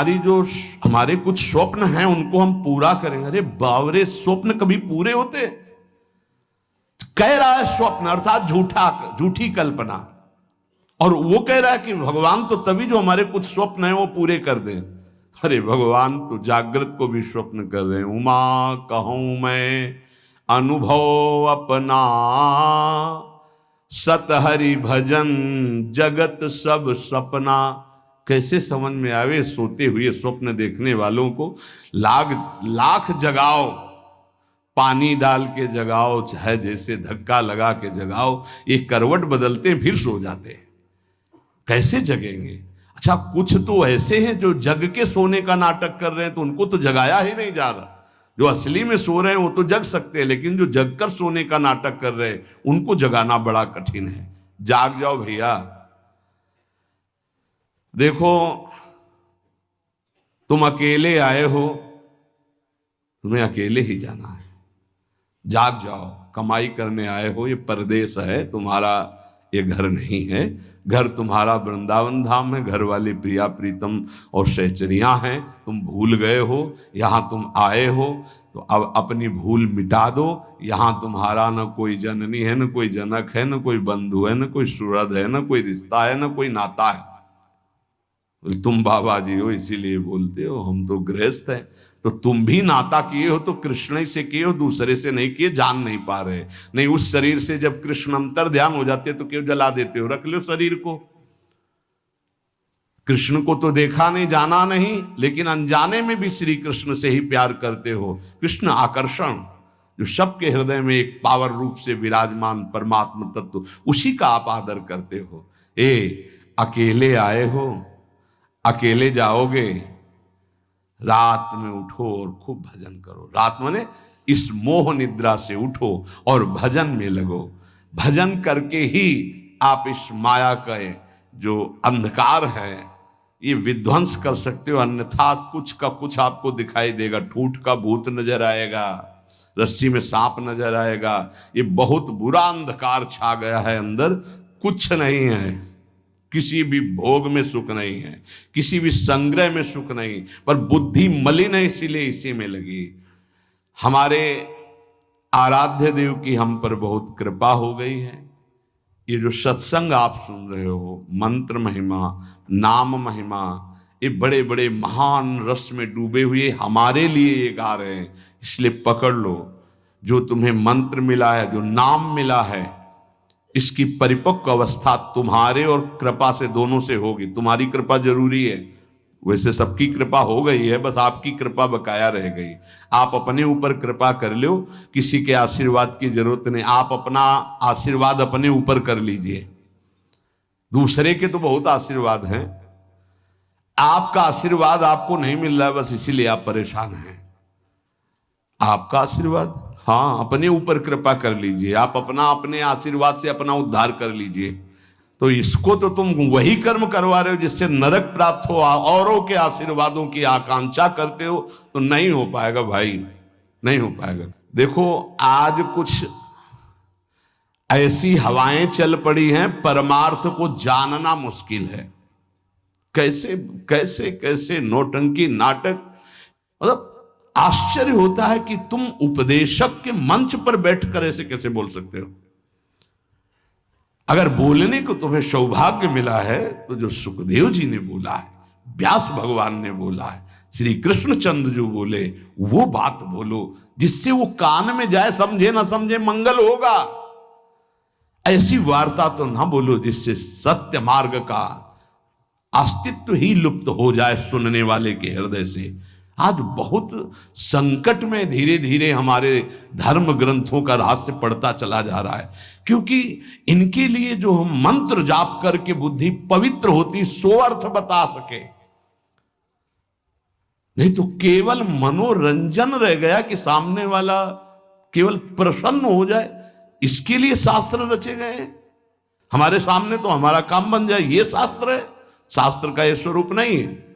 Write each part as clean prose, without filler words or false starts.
हमारी जो हमारे कुछ स्वप्न हैं उनको हम पूरा करें। अरे बावरे, स्वप्न कभी पूरे होते? कह रहा है स्वप्न अर्थात झूठी कल्पना, और वो कह रहा है कि भगवान तो तभी जो हमारे कुछ स्वप्न हैं वो पूरे कर दें। अरे भगवान तो जागृत को भी स्वप्न कर रहे हैं। उमा कहूं मैं अनुभव अपना, सत हरि भजन जगत सब सपना। कैसे समझ में आवे सोते हुए स्वप्न देखने वालों को। लाख जगाओ, पानी डाल के जगाओ, चाहे जैसे धक्का लगा के जगाओ, एक करवट बदलते फिर सो जाते हैं। कैसे जगेंगे? अच्छा, कुछ तो ऐसे हैं जो जग के सोने का नाटक कर रहे हैं, तो उनको तो जगाया ही नहीं जा रहा। जो असली में सो रहे हैं वो तो जग सकते हैं, लेकिन जो जग कर सोने का नाटक कर रहे हैं उनको जगाना बड़ा कठिन है। जाग जाओ भैया। देखो, तुम अकेले आए हो, तुम्हें अकेले ही जाना है। जाग जाओ, कमाई करने आए हो, ये परदेश है तुम्हारा, ये घर नहीं है। घर तुम्हारा वृंदावन धाम है, घर वाली प्रिया प्रीतम और सहचरियां हैं। तुम भूल गए हो, यहां तुम आए हो तो अब अपनी भूल मिटा दो। यहां तुम्हारा न कोई जननी है, न कोई जनक है, न कोई बंधु है, न कोई सुहृद है, न कोई रिश्ता है, न कोई नाता है। तुम बाबा जी हो इसीलिए बोलते हो, हम तो गृहस्थ हैं। तो तुम भी नाता किए हो तो कृष्ण ही से किए हो, दूसरे से नहीं किए। जान नहीं पा रहे? नहीं, उस शरीर से जब कृष्ण अंतर ध्यान हो जाते तो क्यों जला देते हो? रख लो शरीर को। कृष्ण को तो देखा नहीं, जाना नहीं, लेकिन अनजाने में भी श्री कृष्ण से ही प्यार करते हो। कृष्ण आकर्षण, जो सबके हृदय में एक पावर रूप से विराजमान परमात्मा तत्व, उसी का आप आदर करते हो। अकेले आए हो, अकेले जाओगे, रात में उठो और खूब भजन करो। रात माने इस मोह निद्रा से उठो और भजन में लगो। भजन करके ही आप इस माया का जो अंधकार है ये विध्वंस कर सकते हो, अन्यथा कुछ का कुछ आपको दिखाई देगा। ठूठ का भूत नजर आएगा, रस्सी में सांप नजर आएगा। ये बहुत बुरा अंधकार छा गया है अंदर। कुछ नहीं है, किसी भी भोग में सुख नहीं है, किसी भी संग्रह में सुख नहीं, पर बुद्धि मलिन है, इसीलिए इसी में लगी। हमारे आराध्य देव की हम पर बहुत कृपा हो गई है। ये जो सत्संग आप सुन रहे हो, मंत्र महिमा, नाम महिमा, ये बड़े बड़े महान रस में डूबे हुए हमारे लिए ये गा रहे हैं। इसलिए पकड़ लो, जो तुम्हें मंत्र मिला है, जो नाम मिला है, इसकी परिपक्व अवस्था तुम्हारे और कृपा से, दोनों से होगी। तुम्हारी कृपा जरूरी है, वैसे सबकी कृपा हो गई है, बस आपकी कृपा बकाया रह गई। आप अपने ऊपर कृपा कर लो, किसी के आशीर्वाद की जरूरत नहीं। आप अपना आशीर्वाद अपने ऊपर कर लीजिए। दूसरे के तो बहुत आशीर्वाद हैं, आपका आशीर्वाद आपको नहीं मिल रहा है, बस इसीलिए आप परेशान हैं। आपका आशीर्वाद, हाँ, अपने ऊपर कृपा कर लीजिए। आप अपने आशीर्वाद से अपना उद्धार कर लीजिए। तो इसको तो तुम वही कर्म करवा रहे हो जिससे नरक प्राप्त हो, औरों के आशीर्वादों की आकांक्षा करते हो, तो नहीं हो पाएगा भाई, नहीं हो पाएगा। देखो, आज कुछ ऐसी हवाएं चल पड़ी हैं, परमार्थ को जानना मुश्किल है। कैसे कैसे कैसे नौटंकी नाटक, मतलब आश्चर्य होता है कि तुम उपदेशक के मंच पर बैठकर ऐसे कैसे बोल सकते हो। अगर बोलने को तुम्हें सौभाग्य मिला है तो जो सुखदेव जी ने बोला है, व्यास भगवान ने बोला है, श्री कृष्णचंद्र जो बोले, वो बात बोलो जिससे वो कान में जाए। समझे ना समझे, मंगल होगा। ऐसी वार्ता तो ना बोलो जिससे सत्य मार्ग का अस्तित्व ही लुप्त हो जाए सुनने वाले के हृदय से। आज बहुत संकट में धीरे धीरे हमारे धर्म ग्रंथों का रहस्य पड़ता चला जा रहा है, क्योंकि इनके लिए जो हम मंत्र जाप करके बुद्धि पवित्र होती, सो अर्थ बता सके। नहीं तो केवल मनोरंजन रह गया कि सामने वाला केवल प्रसन्न हो जाए, इसके लिए शास्त्र रचे गए हैं। हमारे सामने तो हमारा काम बन जाए, ये शास्त्र है। शास्त्र का ये स्वरूप नहीं है।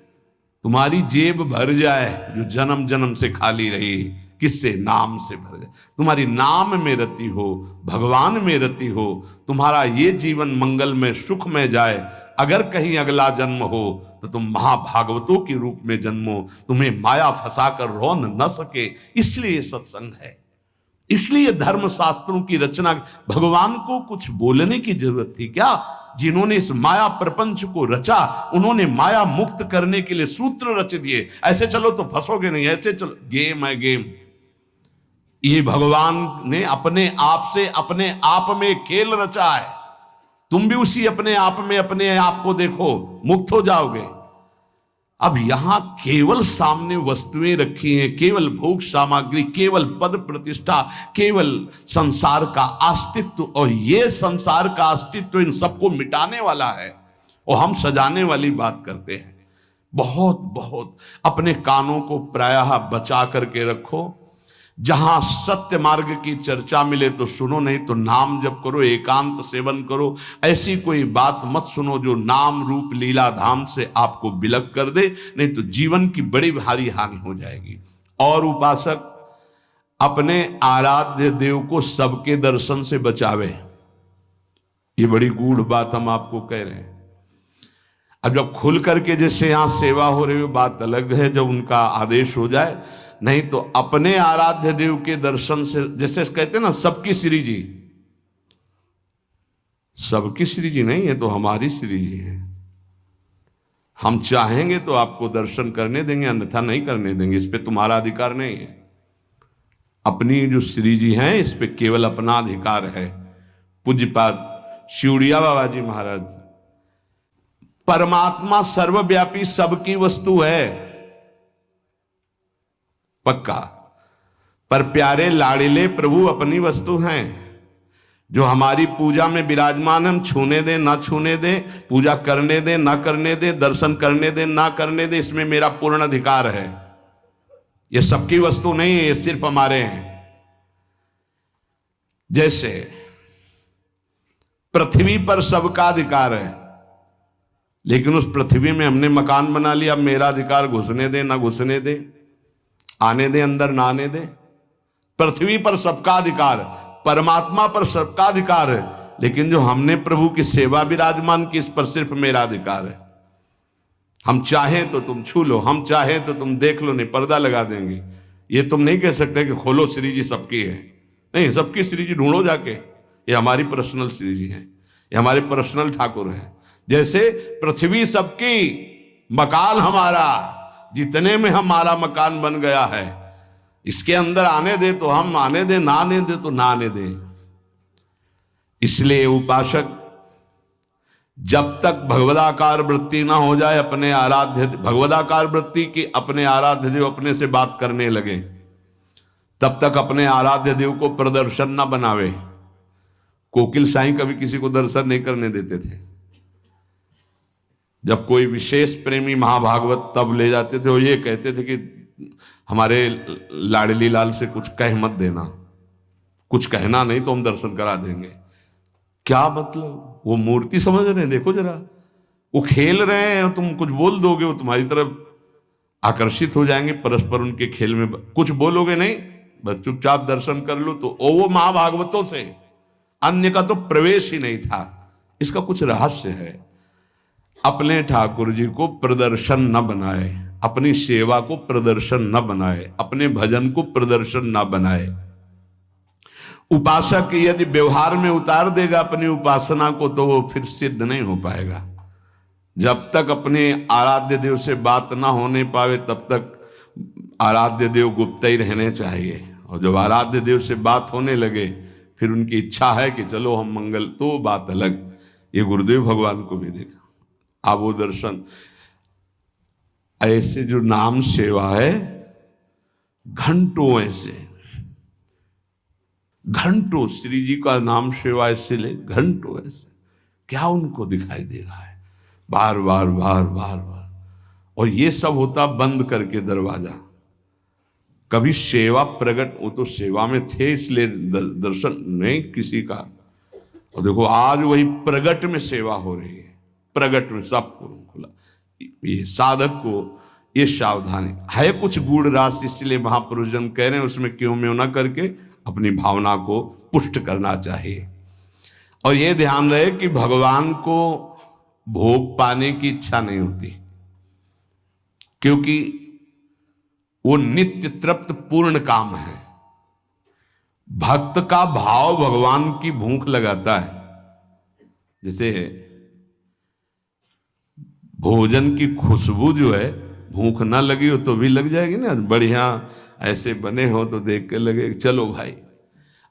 तुम्हारी जेब भर जाए जो जन्म जन्म से खाली रही, किससे? नाम से भर जाए। तुम्हारी नाम में रति हो, भगवान में रति हो, तुम्हारा ये जीवन मंगल में सुख में जाए। अगर कहीं अगला जन्म हो तो तुम महाभागवतों के रूप में जन्मो, तुम्हें माया फंसाकर रोन न सके, इसलिए सत्संग है, इसलिए धर्म शास्त्रों की रचना। भगवान को कुछ बोलने की जरूरत थी क्या? जिन्होंने इस माया प्रपंच को रचा, उन्होंने माया मुक्त करने के लिए सूत्र रच दिए। ऐसे चलो तो फंसोगे नहीं, ऐसे चलो, गेम है गेम। ये भगवान ने अपने आप से अपने आप में खेल रचा है। तुम भी उसी अपने आप में अपने आप को देखो, मुक्त हो जाओगे। अब यहां केवल सामने वस्तुएं रखी हैं, केवल भोग सामग्री, केवल पद प्रतिष्ठा, केवल संसार का अस्तित्व, और ये संसार का अस्तित्व इन सबको मिटाने वाला है, और हम सजाने वाली बात करते हैं। बहुत बहुत अपने कानों को प्रायः बचा करके रखो। जहां सत्य मार्ग की चर्चा मिले तो सुनो, नहीं तो नाम जप करो, एकांत सेवन करो। ऐसी कोई बात मत सुनो जो नाम रूप लीला धाम से आपको विलग कर दे, नहीं तो जीवन की बड़ी भारी हानि हो जाएगी। और उपासक अपने आराध्य देव को सबके दर्शन से बचावे। ये बड़ी गूढ़ बात हम आपको कह रहे हैं। अब जब खुल करके जैसे यहां सेवा हो रही हो बात अलग है, जब उनका आदेश हो जाए, नहीं तो अपने आराध्य देव के दर्शन से, जैसे कहते हैं ना सबकी श्री जी, सबकी श्री जी नहीं है तो हमारी श्री जी है। हम चाहेंगे तो आपको दर्शन करने देंगे, अन्यथा नहीं करने देंगे, इस पे तुम्हारा अधिकार नहीं है। अपनी जो श्री जी हैं इस पे केवल अपना अधिकार है। पूज्यपाद शिवड़िया बाबा जी महाराज, परमात्मा सर्वव्यापी सबकी वस्तु है पक्का, पर प्यारे लाड़िले प्रभु अपनी वस्तु हैं। जो हमारी पूजा में विराजमान, हम छूने दे ना छूने दे, पूजा करने दे ना करने दे, दर्शन करने दे ना करने दे, इसमें मेरा पूर्ण अधिकार है। ये सबकी वस्तु नहीं है, ये सिर्फ हमारे हैं। जैसे पृथ्वी पर सबका अधिकार है, लेकिन उस पृथ्वी में हमने मकान बना लिया, अब मेरा अधिकार घुसने दे ना घुसने दे, आने दे अंदर ना आने दे। पृथ्वी पर सबका अधिकार, परमात्मा पर सबका अधिकार है, लेकिन जो हमने प्रभु की सेवा विराजमान की, इस पर सिर्फ मेरा अधिकार है। हम चाहें तो तुम छू लो, हम चाहें तो तुम देख लो, नहीं पर्दा लगा देंगे। ये तुम नहीं कह सकते कि खोलो श्री जी सबकी है, नहीं, सबकी श्री जी ढूंढो जाके। ये हमारी पर्सनल श्री जी है, ये हमारे पर्सनल ठाकुर है। जैसे पृथ्वी सबकी, मकान हमारा, जितने में हमारा मकान बन गया है, इसके अंदर आने दे तो हम आने दे, ना आने दे तो ना आने दे। इसलिए उपासक जब तक भगवदाकार वृत्ति ना हो जाए अपने आराध्य, भगवदाकार वृत्ति की अपने आराध्य देव अपने से बात करने लगे, तब तक अपने आराध्य देव को प्रदर्शन ना बनावे। कोकिल साईं कभी किसी को दर्शन नहीं करने देते थे। जब कोई विशेष प्रेमी महाभागवत तब ले जाते थे, वो ये कहते थे कि हमारे लाडली लाल से कुछ कह मत देना, कुछ कहना नहीं तो हम दर्शन करा देंगे। क्या मतलब? वो मूर्ति समझ रहे हैं, देखो जरा, वो खेल रहे हैं, तुम कुछ बोल दोगे वो तुम्हारी तरफ आकर्षित हो जाएंगे, परस्पर उनके खेल में कुछ बोलोगे नहीं, बस चुपचाप दर्शन कर लो। तो वो महाभागवतों से अन्य का तो प्रवेश ही नहीं था। इसका कुछ रहस्य है। अपने ठाकुर जी को प्रदर्शन न बनाए, अपनी सेवा को प्रदर्शन न बनाए, अपने भजन को प्रदर्शन न बनाए। उपासक यदि व्यवहार में उतार देगा अपनी उपासना को, तो वो फिर सिद्ध नहीं हो पाएगा। जब तक अपने आराध्य देव से बात ना होने पावे, तब तक आराध्य देव गुप्त ही रहने चाहिए। और जब आराध्य देव से बात होने लगे, फिर उनकी इच्छा है कि चलो हम मंगल, तो बात अलग। ये गुरुदेव भगवान को भी देखा, आप वो दर्शन। ऐसे जो नाम सेवा है, घंटों ऐसे, घंटों श्री जी का नाम सेवा ऐसे ले, घंटों ऐसे, क्या उनको दिखाई दे रहा है? बार बार बार बार बार। और ये सब होता बंद करके दरवाजा। कभी सेवा प्रकट, वो तो सेवा में थे इसलिए दर्शन नहीं किसी का। और देखो आज वही प्रगट में सेवा हो रही है, प्रगट में सबको खुला। ये साधक को ये सावधानी है, कुछ गूढ़ रास, इसलिए महापुरुष जन कह रहे हैं उसमें क्यों में ना करके अपनी भावना को पुष्ट करना चाहिए। और ये ध्यान रहे कि भगवान को भोग पाने की इच्छा नहीं होती, क्योंकि वो नित्य तृप्त पूर्ण काम है। भक्त का भाव भगवान की भूख लगाता है। जैसे भोजन की खुशबू जो है, भूख ना लगी हो तो भी लग जाएगी ना, बढ़िया ऐसे बने हो तो देख के लगे चलो भाई।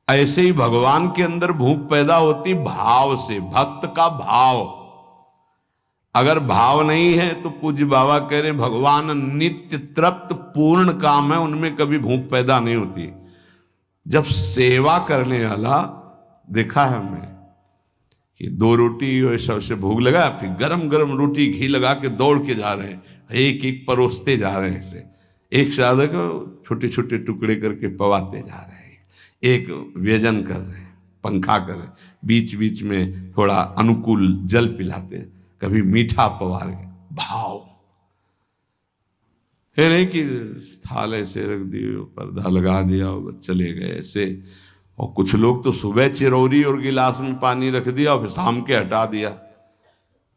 ऐसे ही भगवान के अंदर भूख पैदा होती भाव से, भक्त का भाव। अगर भाव नहीं है तो पूज्य बाबा कह रहे भगवान नित्य तृप्त पूर्ण काम है, उनमें कभी भूख पैदा नहीं होती। जब सेवा करने वाला देखा है हमने कि 2 रोटी और सबसे भूख लगा, फिर गरम गरम रोटी घी लगा के दौड़ के जा रहे हैं, एक एक परोसते जा रहे हैं। ऐसे एक साधक छोटे छोटे टुकड़े करके पवाते जा रहे हैं, एक व्यजन कर रहे हैं, पंखा कर रहे हैं, बीच बीच में थोड़ा अनुकूल जल पिलाते, कभी मीठा पवार के भाव है नहीं कि थाल ऐसे रख दिए, पर्दा लगा दिया और चले गए ऐसे। और कुछ लोग तो सुबह चिरौरी और गिलास में पानी रख दिया और फिर शाम के हटा दिया।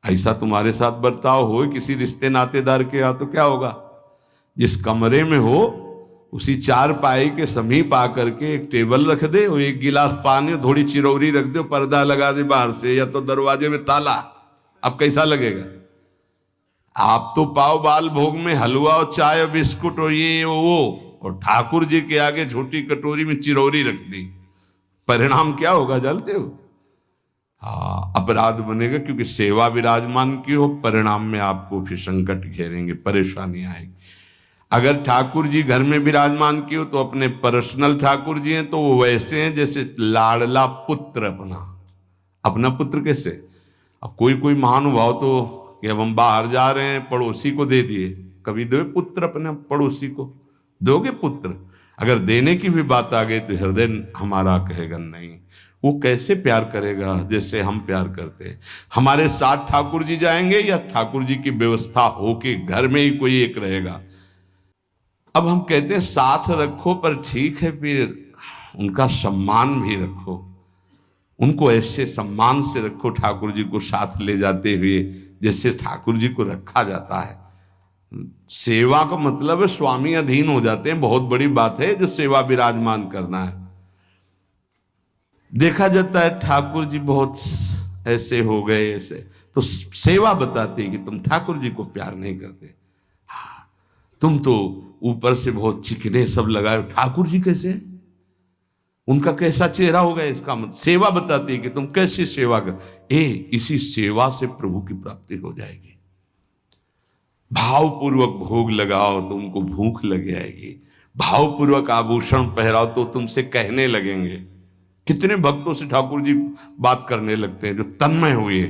ऐसा तुम्हारे साथ बर्ताव हो किसी रिश्ते नातेदार के यहाँ तो क्या होगा? जिस कमरे में हो उसी 4 पाई के समीप आकर के एक टेबल रख दे और एक गिलास पानी, थोड़ी चिरौरी रख दे, पर्दा लगा दे बाहर से, या तो दरवाजे में ताला। अब कैसा लगेगा? आप तो पाव बाल भोग में हलवा और चाय और बिस्कुट और ये वो, और ठाकुर जी के आगे छोटी कटोरी में चिरौरी रख दी। परिणाम क्या होगा जानते हो? हाँ, अपराध बनेगा, क्योंकि सेवा विराजमान की हो, परिणाम में आपको फिर संकट घेरेंगे, परेशानी आएगी। अगर ठाकुर जी घर में विराजमान की हो तो अपने पर्सनल ठाकुर जी हैं तो वो वैसे हैं जैसे लाडला पुत्र अपना पुत्र। कैसे? अब कोई महानुभाव तो कि अब हम बाहर जा रहे हैं, पड़ोसी को दे दिए, कभी दो पुत्र अपने पड़ोसी को? दोगे पुत्र? अगर देने की भी बात आ गई तो हृदय हमारा कहेगा नहीं। वो कैसे प्यार करेगा जैसे हम प्यार करते हैं? हमारे साथ ठाकुर जी जाएंगे या ठाकुर जी की व्यवस्था हो कि घर में ही कोई एक रहेगा? अब हम कहते हैं साथ रखो, पर ठीक है, फिर उनका सम्मान भी रखो, उनको ऐसे सम्मान से रखो ठाकुर जी को साथ ले जाते हुए जैसे ठाकुर जी को रखा जाता है। सेवा का मतलब है स्वामी अधीन हो जाते हैं, बहुत बड़ी बात है जो सेवा विराजमान करना है। देखा जाता है ठाकुर जी बहुत ऐसे हो गए, ऐसे तो सेवा बताती है कि तुम ठाकुर जी को प्यार नहीं करते। हाँ, तुम तो ऊपर से बहुत चिकने सब लगाए, ठाकुर जी कैसे, उनका कैसा चेहरा होगा? इसका मतलब सेवा बताती है कि तुम कैसे सेवा कर। इसी सेवा से प्रभु की प्राप्ति हो जाएगी। भावपूर्वक भोग लगाओ तो उनको भूख लग जाएगी, भावपूर्वक आभूषण पहराओ तो तुमसे कहने लगेंगे। कितने भक्तों से ठाकुर जी बात करने लगते हैं जो तन्मय हुए,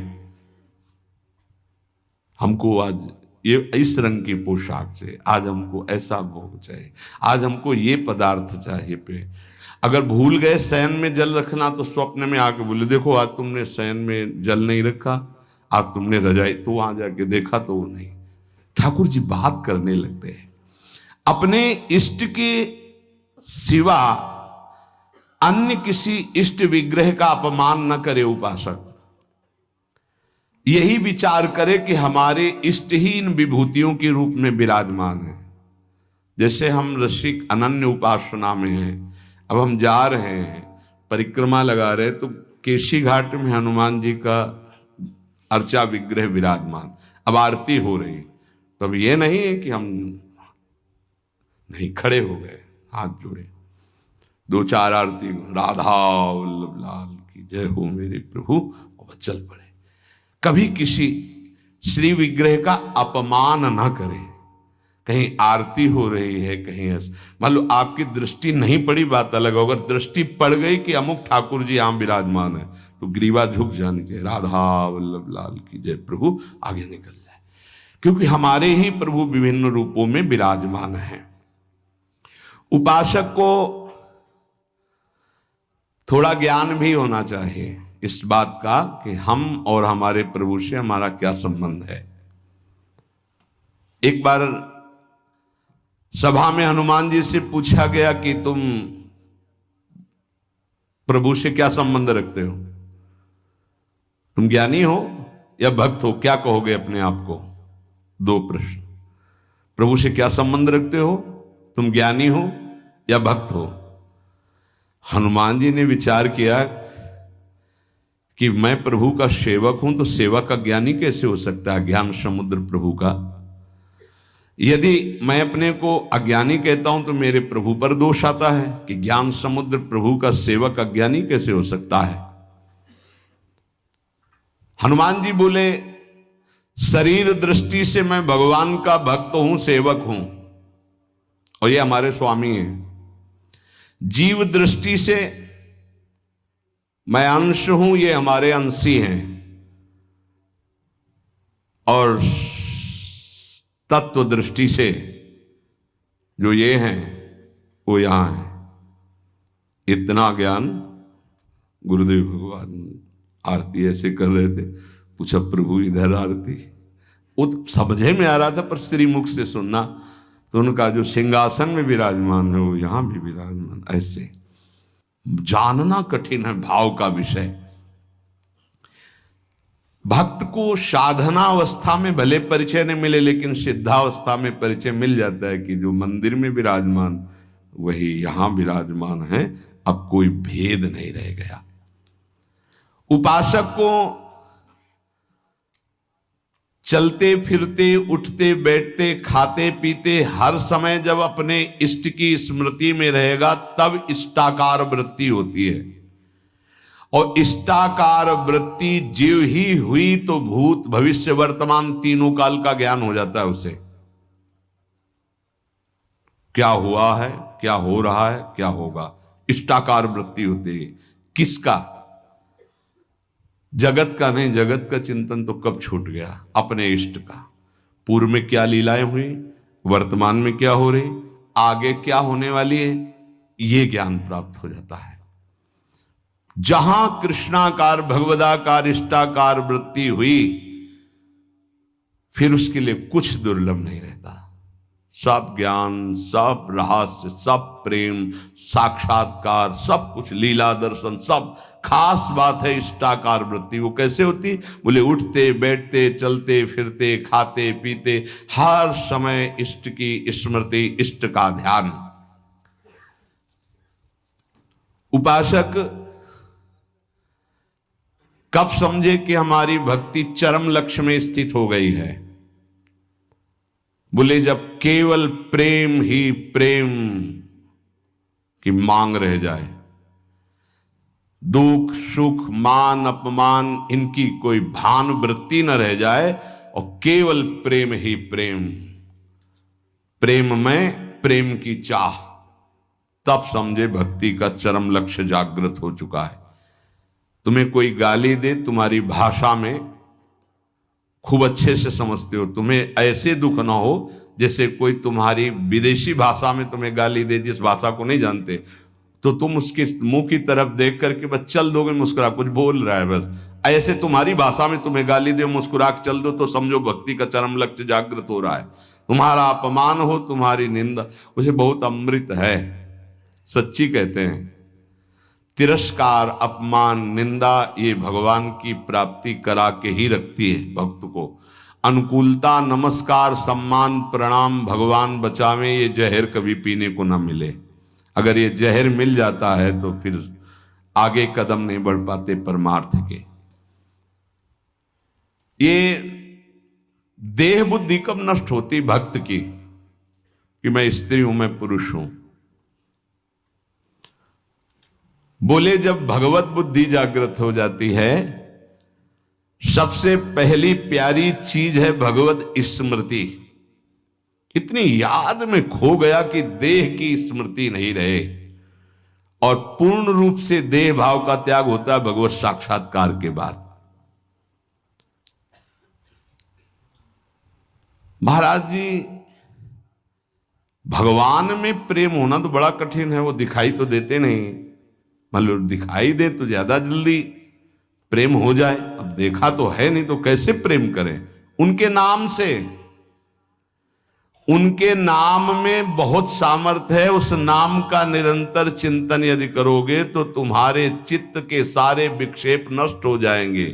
हमको आज ये इस रंग की पोशाक चाहिए, आज हमको ऐसा भोग चाहिए, आज हमको ये पदार्थ चाहिए। पे अगर भूल गए शयन में जल रखना तो स्वप्न में आके बोले देखो आज तुमने शयन में जल नहीं रखा, आज तुमने रजाई, तो वहां जाके देखा तो वो नहीं। ठाकुर जी बात करने लगते हैं। अपने इष्ट के सिवा अन्य किसी इष्ट विग्रह का अपमान न करे उपासक। यही विचार करे कि हमारे इष्ट ही इन विभूतियों के रूप में विराजमान है। जैसे हम रसिक अनन्य उपासना में हैं, अब हम जा रहे हैं, परिक्रमा लगा रहे तो केशी घाट में हनुमान जी का अर्चा विग्रह विराजमान, अब आरती हो रही, तो अब ये नहीं है कि हम नहीं खड़े हो गए, हाथ जोड़े, 2-4 आरती, राधा वल्लभ लाल की जय हो मेरे प्रभु, और चल पड़े। कभी किसी श्री विग्रह का अपमान ना करें। कहीं आरती हो रही है, कहीं मान लो आपकी दृष्टि नहीं पड़ी, बात अलग हो, अगर दृष्टि पड़ गई कि अमुक ठाकुर जी यहाँ विराजमान है तो ग्रीवा झुक जानी चाहिए, राधा वल्लभ लाल की जय प्रभु, आगे निकल जाए, क्योंकि हमारे ही प्रभु विभिन्न रूपों में विराजमान हैं। उपासक को थोड़ा ज्ञान भी होना चाहिए इस बात का कि हम और हमारे प्रभु से हमारा क्या संबंध है। एक बार सभा में हनुमान जी से पूछा गया कि तुम प्रभु से क्या संबंध रखते हो, तुम ज्ञानी हो या भक्त हो, क्या कहोगे अपने आप को? 2 प्रश्न। प्रभु से क्या संबंध रखते हो? तुम ज्ञानी हो या भक्त हो? हनुमान जी ने विचार किया कि मैं प्रभु का सेवक हूं, तो सेवक का ज्ञानी कैसे हो सकता है? ज्ञान समुद्र प्रभु का। यदि मैं अपने को अज्ञानी कहता हूं तो मेरे प्रभु पर दोष आता है कि ज्ञान समुद्र प्रभु का सेवक अज्ञानी कैसे हो सकता है। हनुमान जी बोले, शरीर दृष्टि से मैं भगवान का भक्त हूं, सेवक हूं, और ये हमारे स्वामी हैं। जीव दृष्टि से मैं अंश हूं, ये हमारे अंशी हैं, और तत्व दृष्टि से जो ये हैं वो यहां है। इतना ज्ञान गुरुदेव भगवान आरती ऐसे कर रहे थे। पूछा, प्रभु इधर आरती? वो तो समझे में आ रहा था, पर श्रीमुख से सुनना तो उनका जो सिंहासन में विराजमान है वो यहां भी विराजमान। ऐसे जानना कठिन है भाव का विषय। भक्त को साधना अवस्था में भले परिचय नहीं मिले, लेकिन सिद्धावस्था में परिचय मिल जाता है कि जो मंदिर में विराजमान वही यहां विराजमान है। अब कोई भेद नहीं रह गया। उपासक को चलते फिरते, उठते बैठते, खाते पीते हर समय जब अपने इष्ट की स्मृति में रहेगा तब इष्टाकार वृत्ति होती है। और इष्टाकार वृत्ति जीव ही हुई तो भूत भविष्य वर्तमान तीनों काल का ज्ञान हो जाता है उसे। क्या हुआ है, क्या हो रहा है, क्या होगा, इष्टाकार वृत्ति होती है। किसका? जगत का नहीं। जगत का चिंतन तो कब छूट गया, अपने इष्ट का। पूर्व में क्या लीलाएं हुई, वर्तमान में क्या हो रही, आगे क्या होने वाली है, ये ज्ञान प्राप्त हो जाता है। जहां कृष्णाकार भगवदाकार इष्टाकार वृत्ति हुई, फिर उसके लिए कुछ दुर्लभ नहीं रहता। सब ज्ञान, सब रहस्य, सब प्रेम, साक्षात्कार, सब कुछ, लीला दर्शन, सब। खास बात है इष्टाकार वृत्ति। वो कैसे होती? बोले, उठते बैठते, चलते फिरते, खाते पीते, हर समय इष्ट की स्मृति, इष्ट का ध्यान। उपासक कब समझे कि हमारी भक्ति चरम लक्ष्य में स्थित हो गई है? बोले, जब केवल प्रेम ही प्रेम की मांग रह जाए, दुख सुख मान अपमान इनकी कोई भान वृत्ति न रह जाए, और केवल प्रेम ही प्रेम, प्रेम में प्रेम की चाह, तब समझे भक्ति का चरम लक्ष्य जागृत हो चुका है। तुम्हें कोई गाली दे, तुम्हारी भाषा में खूब अच्छे से समझते हो, तुम्हें ऐसे दुख ना हो जैसे कोई तुम्हारी विदेशी भाषा में तुम्हें गाली दे, जिस भाषा को नहीं जानते, तो तुम उसके मुंह की तरफ देख करके बस चल दोगे, मुस्कुरा, कुछ बोल रहा है बस। ऐसे तुम्हारी भाषा में तुम्हें गाली दे, मुस्कुरा के चल दो, तो समझो भक्ति का चरम लक्ष्य जागृत हो रहा है। तुम्हारा अपमान हो, तुम्हारी निंदा, उसे बहुत अमृत है। सच्ची कहते हैं, तिरस्कार, अपमान, निंदा, ये भगवान की प्राप्ति करा के ही रखती है भक्त को। अनुकूलता, नमस्कार, सम्मान, प्रणाम, भगवान बचावे, ये जहर कभी पीने को ना मिले। अगर ये जहर मिल जाता है तो फिर आगे कदम नहीं बढ़ पाते परमार्थ के। ये देह बुद्धि कब नष्ट होती भक्त की, कि मैं स्त्री हूं, मैं पुरुष हूं? बोले, जब भगवत बुद्धि जागृत हो जाती है, सबसे पहली प्यारी चीज है भगवत स्मृति। इतनी याद में खो गया कि देह की स्मृति नहीं रहे, और पूर्ण रूप से देह भाव का त्याग होता है भगवत साक्षात्कार के बाद। महाराज जी, भगवान में प्रेम होना तो बड़ा कठिन है। वो दिखाई तो देते नहीं, मतलब दिखाई दे तो ज्यादा जल्दी प्रेम हो जाए। अब देखा तो है नहीं, तो कैसे प्रेम करें? उनके नाम से। उनके नाम में बहुत सामर्थ्य है। उस नाम का निरंतर चिंतन यदि करोगे तो तुम्हारे चित्त के सारे विक्षेप नष्ट हो जाएंगे।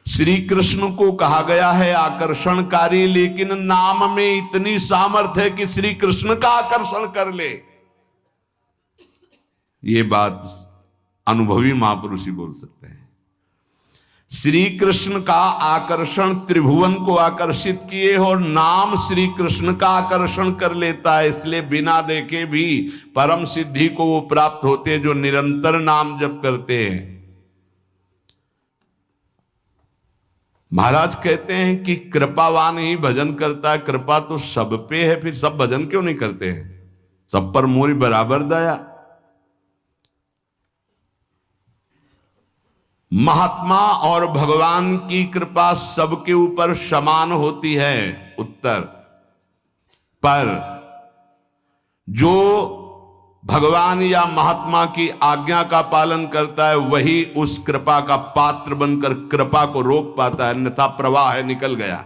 श्री कृष्ण को कहा गया है आकर्षणकारी, लेकिन नाम में इतनी सामर्थ्य है कि श्री कृष्ण का आकर्षण कर ले। ये बात अनुभवी महापुरुष ही बोल सकते हैं। श्री कृष्ण का आकर्षण त्रिभुवन को आकर्षित किए और नाम श्री कृष्ण का आकर्षण कर लेता है। इसलिए बिना देखे भी परम सिद्धि को वो प्राप्त होते हैं जो निरंतर नाम जप करते हैं। महाराज कहते हैं कि कृपावान ही भजन करता है। कृपा तो सब पे है, फिर सब भजन क्यों नहीं करते हैं? सब पर मोरी बराबर दया। महात्मा और भगवान की कृपा सबके ऊपर समान होती है। उत्तर पर जो भगवान या महात्मा की आज्ञा का पालन करता है वही उस कृपा का पात्र बनकर कृपा को रोक पाता है, अन्यथा प्रवाह है निकल गया।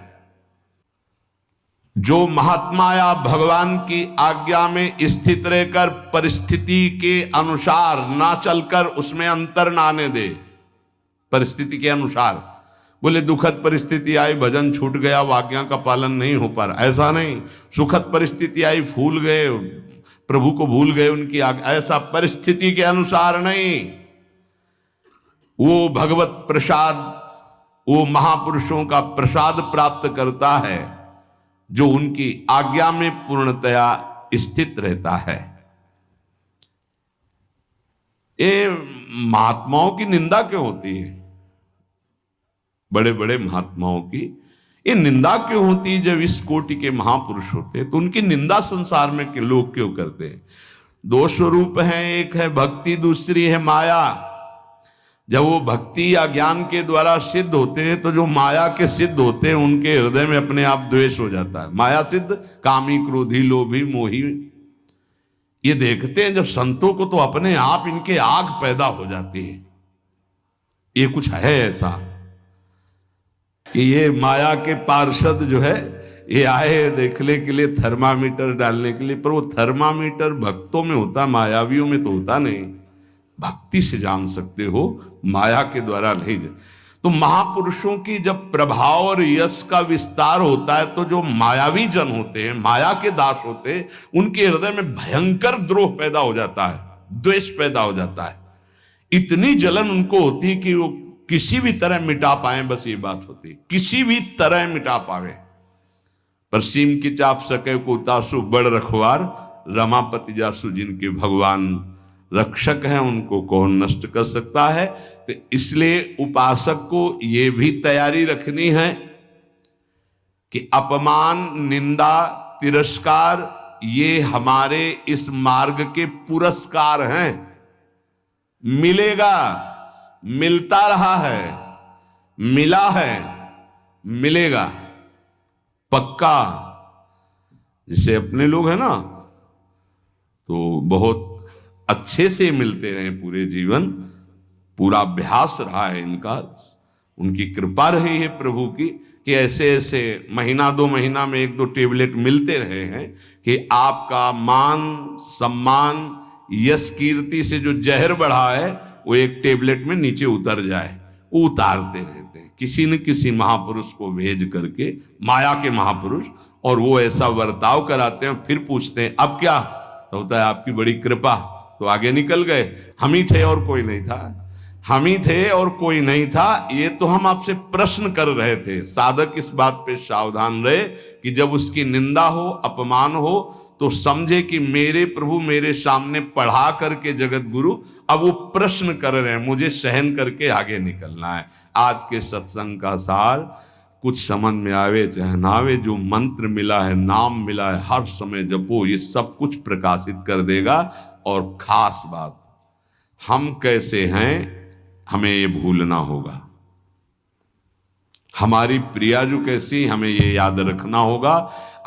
जो महात्मा या भगवान की आज्ञा में स्थित रहकर परिस्थिति के अनुसार ना चलकर उसमें अंतर ना आने दे, परिस्थिति के अनुसार, बोले दुखद परिस्थिति आई भजन छूट गया, आज्ञा का पालन नहीं हो पा रहा, ऐसा नहीं। सुखद परिस्थिति आई भूल गए, प्रभु को भूल गए उनकी आज्ञा, ऐसा परिस्थिति के अनुसार नहीं। वो भगवत प्रसाद, वो महापुरुषों का प्रसाद प्राप्त करता है जो उनकी आज्ञा में पूर्णतया स्थित रहता है। ये महात्माओं की निंदा क्यों होती है? बड़े बड़े महात्माओं की ये निंदा क्यों होती है? जब इस कोटि के महापुरुष होते हैं तो उनकी निंदा संसार में के लोग क्यों करते हैं? दो स्वरूप हैं, एक है भक्ति, दूसरी है माया। जब वो भक्ति या ज्ञान के द्वारा सिद्ध होते हैं तो जो माया के सिद्ध होते हैं उनके हृदय में अपने आप द्वेष हो जाता है। माया सिद्ध कामी, क्रोधी, लोभी, मोही, ये देखते हैं जब संतों को तो अपने आप इनके आग पैदा हो जाती है। ये कुछ है ऐसा कि ये माया के पार्षद जो है ये आए देखने के लिए थर्मामीटर डालने के लिए, पर वो थर्मामीटर भक्तों में होता, मायावियों में तो होता नहीं। भक्ति से जान सकते हो, माया के द्वारा नहीं। तो महापुरुषों की जब प्रभाव और यश का विस्तार होता है तो जो मायावी जन होते हैं, माया के दास होते हैं, उनके हृदय में भयंकर द्रोह पैदा हो जाता है, द्वेष पैदा हो जाता है। इतनी जलन उनको होती है कि वो किसी भी तरह मिटा पाए, बस ये बात होती है, किसी भी तरह मिटा पावे। पर सीम की चाप सके को उतासु बड़ रखवार, रमापति जासु जिनके भगवान रक्षक हैं उनको कौन नष्ट कर सकता है। तो इसलिए उपासक को ये भी तैयारी रखनी है कि अपमान, निंदा, तिरस्कार ये हमारे इस मार्ग के पुरस्कार हैं। मिलेगा, मिलता रहा है, मिला है, मिलेगा पक्का। जैसे अपने लोग हैं ना तो बहुत अच्छे से मिलते रहे पूरे जीवन, पूरा अभ्यास रहा है इनका, उनकी कृपा रही है प्रभु की कि ऐसे ऐसे महीना 2 महीना में 1-2 टेबलेट मिलते रहे हैं कि आपका मान सम्मान यश कीर्ति से जो जहर बढ़ा है वो एक टेबलेट में नीचे उतर जाए। वो उतारते रहते हैं किसी न किसी महापुरुष को भेज करके, माया के महापुरुष, और वो ऐसा बर्ताव कराते हैं। फिर पूछते हैं अब क्या? तो होता है आपकी बड़ी कृपा, तो आगे निकल गए। हम ही थे और कोई नहीं था, हम ही थे और कोई नहीं था। ये तो हम आपसे प्रश्न कर रहे थे। साधक इस बात पे सावधान रहे कि जब उसकी निंदा हो, अपमान हो, तो समझे कि मेरे प्रभु मेरे सामने पढ़ा करके जगत गुरु अब वो प्रश्न कर रहे हैं, मुझे सहन करके आगे निकलना है। आज के सत्संग का सार, कुछ समझ में आवे चाहे ना आवे, जो मंत्र मिला है, नाम मिला है, हर समय जपो, ये सब कुछ प्रकाशित कर देगा। और खास बात, हम कैसे हैं हमें ये भूलना होगा। हमारी प्रिया जो कैसी, हमें ये याद रखना होगा।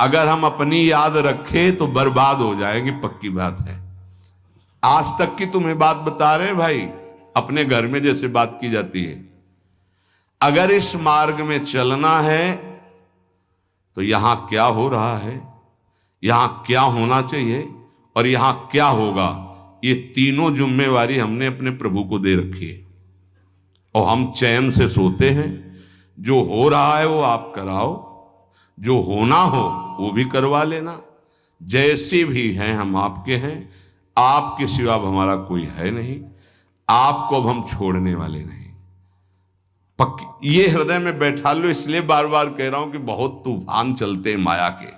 अगर हम अपनी याद रखें तो बर्बाद हो जाएगी, पक्की बात है। आज तक की तुम्हें बात बता रहे भाई, अपने घर में जैसे बात की जाती है। अगर इस मार्ग में चलना है तो यहां क्या हो रहा है, यहां क्या होना चाहिए और यहां क्या होगा, ये तीनों जिम्मेवारी हमने अपने प्रभु को दे रखी है। और हम चैन से सोते हैं, जो हो रहा है वो आप कराओ, जो होना हो वो भी करवा लेना। जैसे भी हैं हम आपके हैं, आपके सिवा अब हमारा कोई है नहीं, आपको अब हम छोड़ने वाले नहीं। पक्की ये हृदय में बैठा लो। इसलिए बार बार कह रहा हूं कि बहुत तूफान चलते हैं माया के।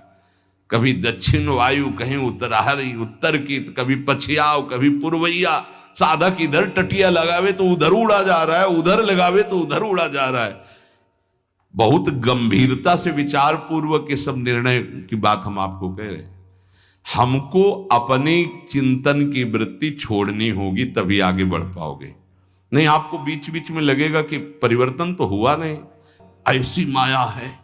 कभी दक्षिण वायु, कहीं उत्तराहरी उत्तर की, कभी पछियाव, कभी पूर्वैया। साधक इधर टटिया लगावे तो उधर उड़ा जा रहा है, उधर लगावे तो उधर उड़ा जा रहा है। बहुत गंभीरता से विचार पूर्वक के सब निर्णय की बात हम आपको कह रहे हैं। हमको अपनी चिंतन की वृत्ति छोड़नी होगी, तभी आगे बढ़ पाओगे। नहीं आपको बीच बीच में लगेगा कि परिवर्तन तो हुआ नहीं, ऐसी माया है।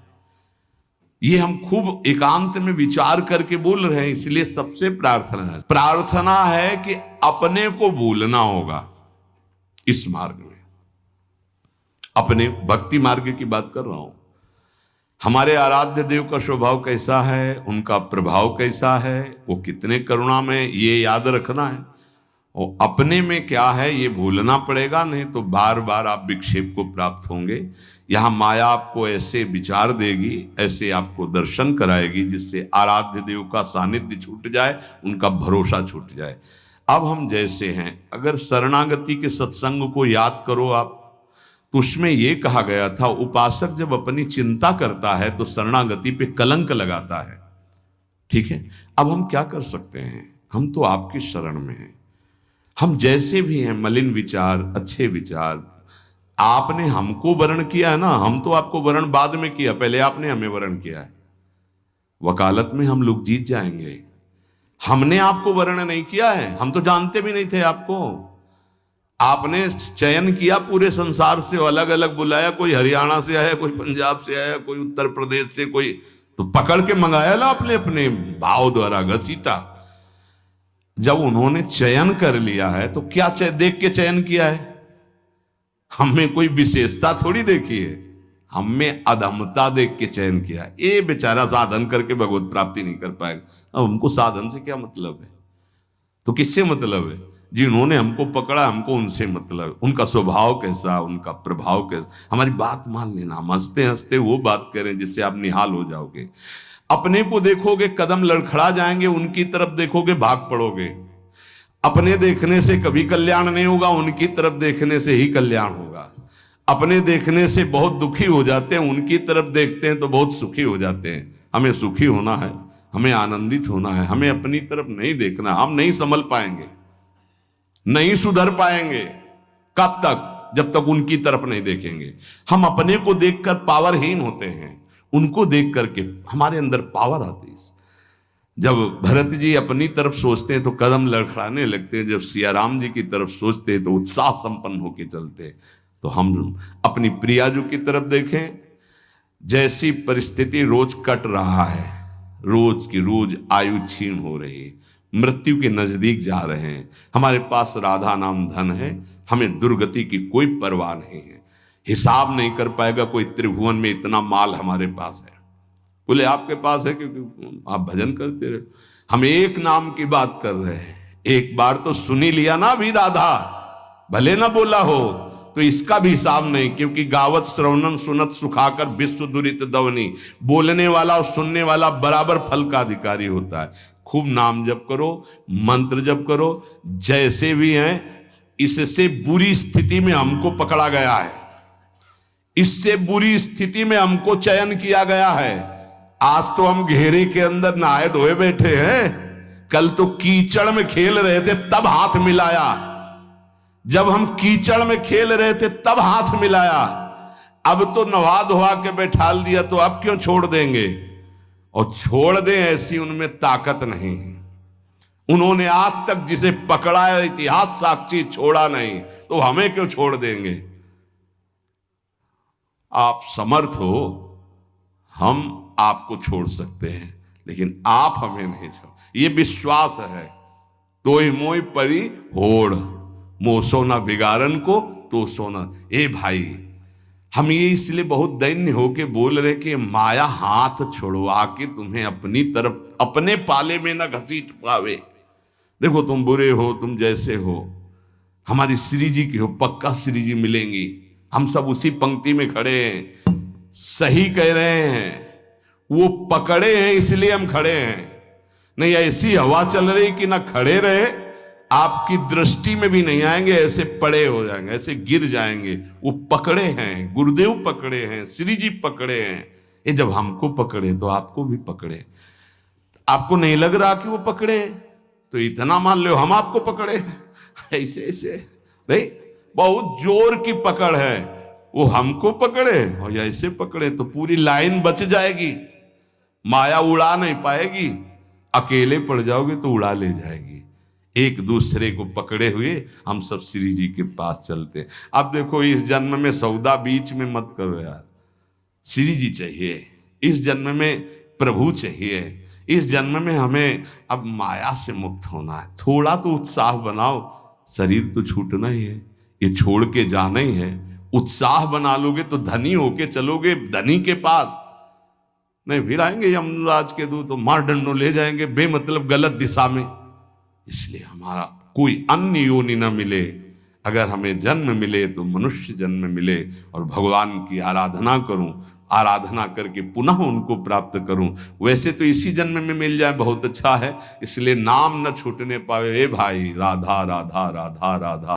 ये हम खूब एकांत में विचार करके बोल रहे हैं। इसलिए सबसे प्रार्थना है कि अपने को भूलना होगा इस मार्ग में। अपने भक्ति मार्ग की बात कर रहा हूं। हमारे आराध्य देव का स्वभाव कैसा है, उनका प्रभाव कैसा है, वो कितने करुणा में, ये याद रखना है। और अपने में क्या है ये भूलना पड़ेगा, नहीं तो बार बार आप विक्षेप को प्राप्त होंगे। यहां माया आपको ऐसे विचार देगी, ऐसे आपको दर्शन कराएगी, जिससे आराध्य देव का सानिध्य छूट जाए, उनका भरोसा छूट जाए। अब हम जैसे हैं, अगर शरणागति के सत्संग को याद करो आप, तो उसमें यह कहा गया था, उपासक जब अपनी चिंता करता है तो शरणागति पे कलंक लगाता है। ठीक है, अब हम क्या कर सकते हैं? हम तो आपकी शरण में हैं। हम जैसे भी हैं, मलिन विचार, अच्छे विचार, आपने हमको वर्ण किया है ना, हम तो आपको वर्ण बाद में किया, पहले आपने हमें वर्ण किया है। वकालत में हम लोग जीत जाएंगे। हमने आपको वर्ण नहीं किया है, हम तो जानते भी नहीं थे आपको। आपने चयन किया पूरे संसार से, अलग अलग बुलाया, कोई हरियाणा से आया, कोई पंजाब से आया, कोई उत्तर प्रदेश से, कोई तो पकड़ के मंगाया ला आपने अपने भाव द्वारा घसीटा। जब उन्होंने चयन कर लिया है तो क्या देख के चयन किया है? हमें कोई विशेषता थोड़ी देखी है, हमें अधमता देख के चयन किया है। ये बेचारा साधन करके भगवत प्राप्ति नहीं कर पाएगा। अब हमको साधन से क्या मतलब है? तो किससे मतलब है? जिन्होंने हमको पकड़ा, हमको उनसे मतलब। उनका स्वभाव कैसा, उनका प्रभाव कैसा, हमारी बात मान लेना। हम हंसते हंसते वो बात करें जिससे आप निहाल हो जाओगे। अपने को देखोगे कदम लड़खड़ा जाएंगे, उनकी तरफ देखोगे भाग पड़ोगे। अपने देखने से कभी कल्याण नहीं होगा, उनकी तरफ देखने से ही कल्याण होगा। अपने देखने से बहुत दुखी हो जाते हैं, उनकी तरफ देखते हैं तो बहुत सुखी हो जाते हैं। हमें सुखी होना है, हमें आनंदित होना है, हमें अपनी तरफ नहीं देखना। हम नहीं संभल पाएंगे, नहीं सुधर पाएंगे। कब तक? जब तक उनकी तरफ नहीं देखेंगे। हम अपने को देखकर पावरहीन होते हैं, उनको देख करके हमारे अंदर पावर आती है। जब भरत जी अपनी तरफ सोचते हैं तो कदम लड़खड़ाने लगते हैं, जब सियाराम जी की तरफ सोचते हैं तो उत्साह संपन्न होकर चलते हैं। तो हम अपनी प्रियाजू की तरफ देखें। जैसी परिस्थिति रोज कट रहा है, रोज की रोज आयु क्षीण हो रही है, मृत्यु के नजदीक जा रहे हैं। हमारे पास राधा नाम धन है, हमें दुर्गति की कोई परवाह नहीं है। हिसाब नहीं कर पाएगा कोई त्रिभुवन में इतना माल हमारे पास है। बोले आपके पास है क्योंकि आप भजन करते रहे। हम एक नाम की बात कर रहे हैं, एक बार तो सुनी लिया ना अभी राधा, भले ना बोला हो तो इसका भी हिसाब नहीं, क्योंकि गावत श्रवणन सुनत सुखाकर विश्व दुरित दवनी। बोलने वाला और सुनने वाला बराबर फल का अधिकारी होता है। खूब नाम जप करो, मंत्र जप करो। जैसे भी हैं, इससे बुरी स्थिति में हमको पकड़ा गया है, इससे बुरी स्थिति में हमको चयन किया गया है। आज तो हम घेरे के अंदर नहाए धोए बैठे हैं, कल तो कीचड़ में खेल रहे थे तब हाथ मिलाया। जब हम कीचड़ में खेल रहे थे तब हाथ मिलाया, अब तो नहा धोआ के बैठाल दिया तो अब क्यों छोड़ देंगे? और छोड़ दें ऐसी उनमें ताकत नहीं। उन्होंने आज तक जिसे पकड़ा है, इतिहास साक्षी, छोड़ा नहीं, तो हमें क्यों छोड़ देंगे? आप समर्थ हो, हम आपको छोड़ सकते हैं, लेकिन आप हमें नहीं छोड़। ये विश्वास है। तोय मोय परी होड़, मोह सोना बिगाड़न को तो सोना। ए भाई, हम ये इसलिए बहुत दैन्य होके बोल रहे कि माया हाथ छुड़वा के तुम्हें अपनी तरफ, अपने पाले में ना घसीट पावे। देखो तुम बुरे हो, तुम जैसे हो, हमारी श्री जी की हो, पक्का श्री जी मिलेंगी। हम सब उसी पंक्ति में खड़े हैं। सही कह रहे हैं, वो पकड़े हैं इसलिए हम खड़े हैं, नहीं ऐसी हवा चल रही कि ना खड़े रहे, आपकी दृष्टि में भी नहीं आएंगे, ऐसे पड़े हो जाएंगे, ऐसे गिर जाएंगे। वो पकड़े हैं, गुरुदेव पकड़े हैं, श्री जी पकड़े हैं। ये जब हमको पकड़े तो आपको भी पकड़े। आपको नहीं लग रहा कि वो पकड़े, तो इतना मान लो हम आपको पकड़े। ऐसे ऐसे नहीं, बहुत जोर की पकड़ है, वो हमको पकड़े और ऐसे पकड़े तो पूरी लाइन बच जाएगी, माया उड़ा नहीं पाएगी। अकेले पड़ जाओगे तो उड़ा ले जाएगी। एक दूसरे को पकड़े हुए हम सब श्री जी के पास चलते। अब देखो, इस जन्म में सौदा बीच में मत करो यार, श्री जी चाहिए, इस जन्म में प्रभु चाहिए, इस जन्म में हमें अब माया से मुक्त होना है। थोड़ा तो उत्साह बनाओ, शरीर तो छूटना ही है, ये छोड़ के जाना ही है। उत्साह बना लोगे तो धनी होके चलोगे धनी के पास, नहीं फिर आएंगे यमराज के दूत तो मार डंडो ले जाएंगे बेमतलब गलत दिशा में। इसलिए हमारा कोई अन्य योनि न मिले, अगर हमें जन्म मिले तो मनुष्य जन्म मिले और भगवान की आराधना करूं, आराधना करके पुनः उनको प्राप्त करूं। वैसे तो इसी जन्म में मिल जाए बहुत अच्छा है, इसलिए नाम न छूटने पावे। ए भाई, राधा राधा राधा राधा।